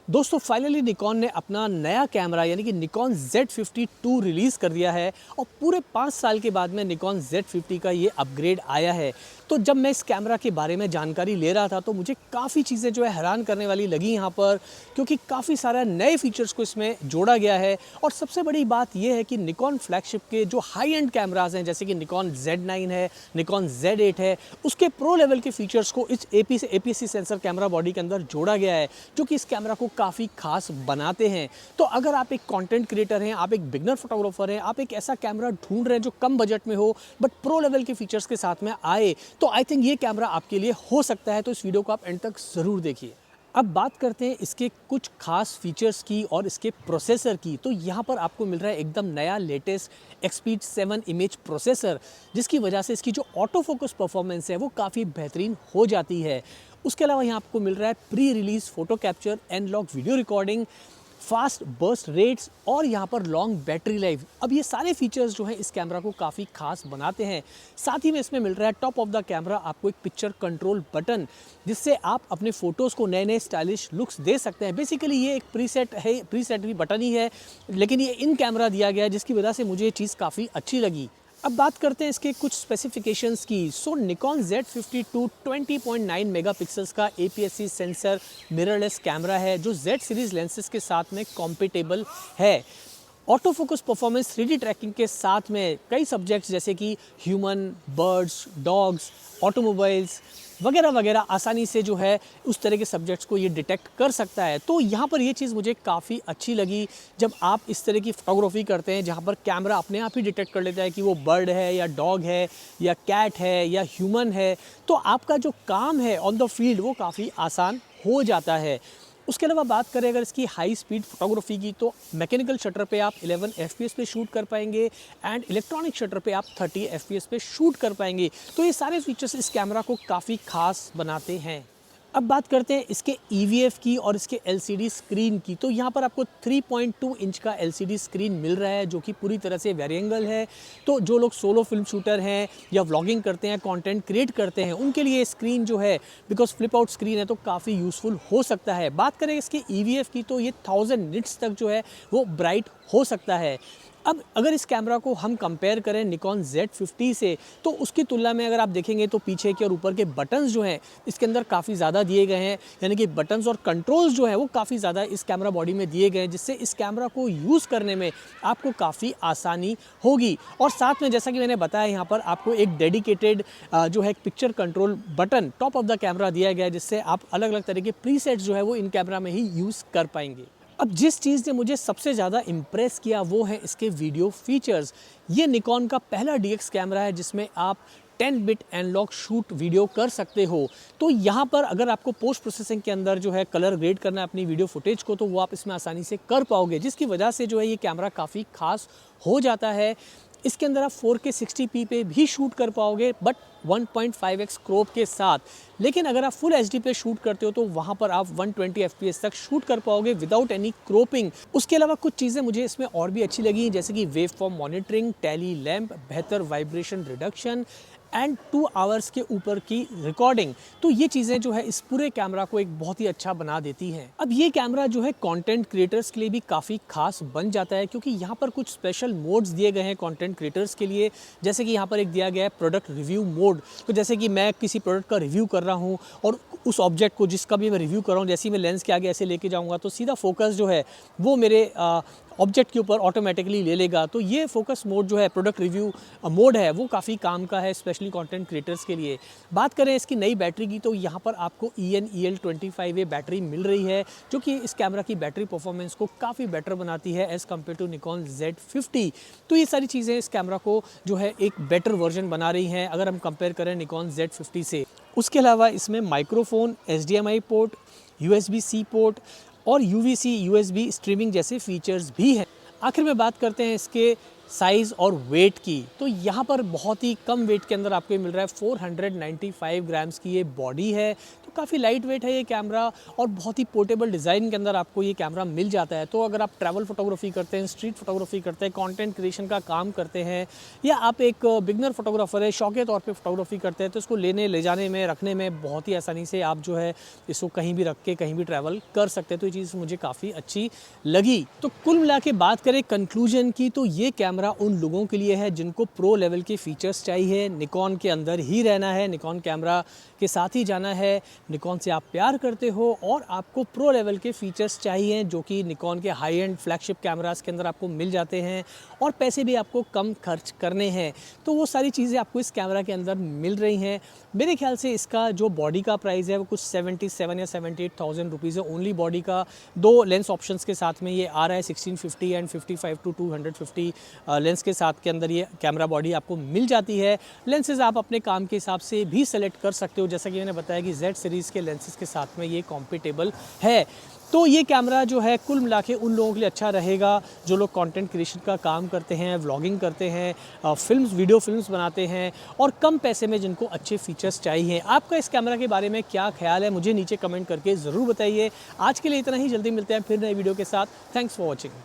दोस्तों finally Nikon ने अपना नया कैमरा यानी कि निकॉन Z50 रिलीज़ कर दिया है और पूरे 5 साल के बाद में निकॉन Z50 का ये अपग्रेड आया है। तो जब मैं इस कैमरा के बारे में जानकारी ले रहा था तो मुझे काफ़ी चीज़ें जो है हैरान करने वाली लगी यहाँ पर, क्योंकि काफ़ी सारा नए फीचर्स को इसमें जोड़ा गया है। और सबसे बड़ी बात यह है कि निकॉन फ्लैगशिप के जो हाई एंड कैमराज हैं जैसे कि निकॉन Z9 है, निकॉन Z8 है, उसके प्रो लेवल के फीचर्स को इस APS-C सेंसर कैमरा बॉडी के अंदर जोड़ा गया है, जो कि इस कैमरा को काफ़ी खास बनाते हैं। तो अगर आप एक कंटेंट क्रिएटर हैं, आप एक बिगनर फोटोग्राफर हैं, आप एक ऐसा कैमरा ढूंढ रहे हैं जो कम बजट में हो बट प्रो लेवल के फीचर्स के साथ में आए, तो आई थिंक ये कैमरा आपके लिए हो सकता है। तो इस वीडियो को आप एंड तक ज़रूर देखिए। अब बात करते हैं इसके कुछ खास फीचर्स की और इसके प्रोसेसर की। तो यहाँ पर आपको मिल रहा है एकदम नया लेटेस्ट Expeed 7 इमेज प्रोसेसर, जिसकी वजह से इसकी जो ऑटो फोकस परफॉर्मेंस है वो काफ़ी बेहतरीन हो जाती है। उसके अलावा यहाँ आपको मिल रहा है pre release photo capture, analogue video recording, fast burst rates और यहाँ पर लॉन्ग बैटरी लाइफ। अब ये सारे फीचर्स जो हैं इस कैमरा को काफ़ी खास बनाते हैं। साथ ही में इसमें मिल रहा है टॉप ऑफ द कैमरा आपको एक पिक्चर कंट्रोल बटन, जिससे आप अपने फ़ोटोज़ को नए नए स्टाइलिश लुक्स दे सकते हैं। बेसिकली ये एक प्रीसेट है, प्रीसेट भी बटन ही है, लेकिन ये इन कैमरा दिया गया है, जिसकी वजह से मुझे ये चीज़ काफ़ी अच्छी लगी। अब बात करते हैं इसके कुछ स्पेसिफिकेशंस की। सो निकॉन Z52 20.9 मेगापिक्सल्स का APS-C सेंसर मिररलेस कैमरा है, जो Z सीरीज़ लेंसेज के साथ में कॉम्पिटेबल है। Auto focus performance 3D trekking के साथ में कई सब्जेक्ट्स जैसे कि ह्यूमन, बर्ड्स, डॉग्स, ऑटोमोबाइल्स वगैरह वगैरह आसानी से जो है उस तरह के सब्जेक्ट्स को ये डिटेक्ट कर सकता है। तो यहाँ पर ये चीज़ मुझे काफ़ी अच्छी लगी। जब आप इस तरह की फोटोग्राफी करते हैं जहाँ पर कैमरा अपने आप ही डिटेक्ट कर लेता है कि वो बर्ड है या डॉग है या कैट है या ह्यूमन है, तो आपका जो काम है ऑन द फील्ड वो काफ़ी आसान हो जाता है। उसके अलावा बात करें अगर इसकी हाई स्पीड फोटोग्राफी की, तो मैकेनिकल शटर पे आप 11 FPS पे शूट कर पाएंगे एंड इलेक्ट्रॉनिक शटर पे आप 30 FPS पे शूट कर पाएंगे। तो ये सारे फीचर्स इस कैमरा को काफ़ी खास बनाते हैं। अब बात करते हैं इसके EVF की और इसके LCD स्क्रीन की। तो यहाँ पर आपको 3.2 इंच का LCD स्क्रीन मिल रहा है, जो कि पूरी तरह से वेरिएंगल है। तो जो लोग सोलो फिल्म शूटर हैं या व्लॉगिंग करते हैं, कंटेंट क्रिएट करते हैं, उनके लिए स्क्रीन जो है, बिकॉज फ्लिप आउट स्क्रीन है, तो काफ़ी यूज़फुल हो सकता है। बात करें इसके EVF की, तो ये 1000 निट्स तक जो है वो ब्राइट हो सकता है। अब अगर इस कैमरा को हम कंपेयर करें निकॉन Z50 से, तो उसकी तुलना में अगर आप देखेंगे तो पीछे के और ऊपर के बटन्स जो हैं इसके अंदर काफ़ी ज़्यादा दिए गए हैं, यानी कि बटन्स और कंट्रोल्स जो है वो काफ़ी ज़्यादा इस कैमरा बॉडी में दिए गए हैं, जिससे इस कैमरा को यूज़ करने में आपको काफ़ी आसानी होगी। और साथ में जैसा कि मैंने बताया, यहाँ पर आपको एक डेडिकेटेड जो है picture control button top of the camera दिया गया है, जिससे आप अलग अलग तरह के प्रीसेट्स जो है वो इन कैमरा में ही यूज़ कर पाएंगे। अब जिस चीज़ ने मुझे सबसे ज़्यादा इम्प्रेस किया वो है इसके वीडियो फीचर्स। ये निकॉन का पहला DX कैमरा है जिसमें आप 10 बिट एनालॉग शूट वीडियो कर सकते हो। तो यहाँ पर अगर आपको पोस्ट प्रोसेसिंग के अंदर जो है कलर ग्रेड करना है अपनी वीडियो फुटेज को, तो वो आप इसमें आसानी से कर पाओगे, जिसकी वजह से जो है ये कैमरा काफ़ी खास हो जाता है। इसके अंदर आप 4K 60p पे भी शूट कर पाओगे, बट 1.5x क्रॉप के साथ। लेकिन अगर आप फुल HD पे शूट करते हो तो वहाँ पर आप 120 FPS तक शूट कर पाओगे विदाउट एनी क्रॉपिंग। उसके अलावा कुछ चीज़ें मुझे इसमें और भी अच्छी लगी, जैसे कि wave form monitoring, tally lamp, बेहतर वाइब्रेशन रिडक्शन एंड 2 आवर्स के ऊपर की रिकॉर्डिंग। तो ये चीज़ें जो है इस पूरे कैमरा को एक बहुत ही अच्छा बना देती हैं। अब ये कैमरा जो है कंटेंट क्रिएटर्स के लिए भी काफ़ी खास बन जाता है, क्योंकि यहाँ पर कुछ स्पेशल मोड्स दिए गए हैं कंटेंट क्रिएटर्स के लिए। जैसे कि यहाँ पर एक दिया गया है प्रोडक्ट रिव्यू मोड। तो जैसे कि मैं किसी प्रोडक्ट का रिव्यू कर रहा हूँ और उस ऑब्जेक्ट को जिसका भी मैं रिव्यू कर रहा हूँ, जैसे ही मैं लेंस के आगे ऐसे लेके जाऊँगा तो सीधा फोकस जो है वो मेरे ऑब्जेक्ट के ऊपर ऑटोमेटिकली ले लेगा। तो ये फोकस मोड जो है, प्रोडक्ट रिव्यू मोड है, वो काफ़ी काम का है स्पेशली कंटेंट क्रिएटर्स के लिए। बात करें इसकी नई बैटरी की, तो यहाँ पर आपको EN-EL25A बैटरी मिल रही है, जो कि इस कैमरा की बैटरी परफॉर्मेंस को काफ़ी बेटर बनाती है as compare to Nikon Z50। तो ये सारी चीज़ें इस कैमरा को जो है एक बेटर वर्जन बना रही हैं अगर हम कंपेयर करें निकॉन Z50 से। उसके अलावा इसमें microphone, HDMI port, USB-C port और UVC USB स्ट्रीमिंग जैसे फीचर्स भी हैं। आखिर में बात करते हैं इसके साइज़ और वेट की, तो यहाँ पर बहुत ही कम वेट के अंदर आपको ये मिल रहा है। 495 ग्राम्स की ये बॉडी है, तो काफ़ी लाइट वेट है ये कैमरा और बहुत ही पोर्टेबल डिज़ाइन के अंदर आपको ये कैमरा मिल जाता है। तो अगर आप ट्रैवल फोटोग्राफी करते हैं, स्ट्रीट फोटोग्राफी करते हैं, कंटेंट क्रिएशन का काम करते हैं, या आप एक बिगनर फोटोग्राफर है, शौक के तौर पे फोटोग्राफी करते हैं, तो इसको लेने ले जाने में, रखने में बहुत ही आसानी से आप जो है इसको कहीं भी रख के कहीं भी ट्रैवल कर सकते हैं। तो ये चीज़ मुझे काफ़ी अच्छी लगी। तो कुल मिला के बात करें कंक्लूजन की, तो ये कैमरा उन लोगों के लिए है जिनको प्रो लेवल के फीचर्स चाहिए, निकॉन के अंदर ही रहना है, निकॉन कैमरा के साथ ही जाना है, निकॉन से आप प्यार करते हो और आपको प्रो लेवल के फीचर्स चाहिए जो कि निकॉन के हाई एंड फ्लैगशिप कैमरास के अंदर आपको मिल जाते हैं, और पैसे भी आपको कम खर्च करने हैं। तो वो सारी चीज़ें आपको इस कैमरा के अंदर मिल रही हैं। मेरे ख्याल से इसका जो बॉडी का प्राइस है वो कुछ 77 या 78,000 रुपीज़ है ओनली बॉडी का। 2 लेंस ऑप्शंस के साथ में ये आ रहा है, 1650 एंड 55 to 250 लेंस के साथ के अंदर ये कैमरा बॉडी आपको मिल जाती है। लेंसेज आप अपने काम के हिसाब से भी सेलेक्ट कर सकते हो, जैसा कि मैंने बताया कि Z सीरीज़ के लेंसेज के साथ में ये कॉम्पिटेबल है। तो ये कैमरा जो है कुल मिला के उन लोगों के लिए अच्छा रहेगा जो लोग कंटेंट क्रिएशन का काम करते हैं, व्लॉगिंग करते हैं, फिल्म्स, वीडियो फिल्म्स बनाते हैं, और कम पैसे में जिनको अच्छे फीचर्स चाहिए। आपका इस कैमरा के बारे में क्या ख्याल है, मुझे नीचे कमेंट करके ज़रूर बताइए। आज के लिए इतना ही, जल्दी मिलते हैं फिर नए वीडियो के साथ। Thanks for watching.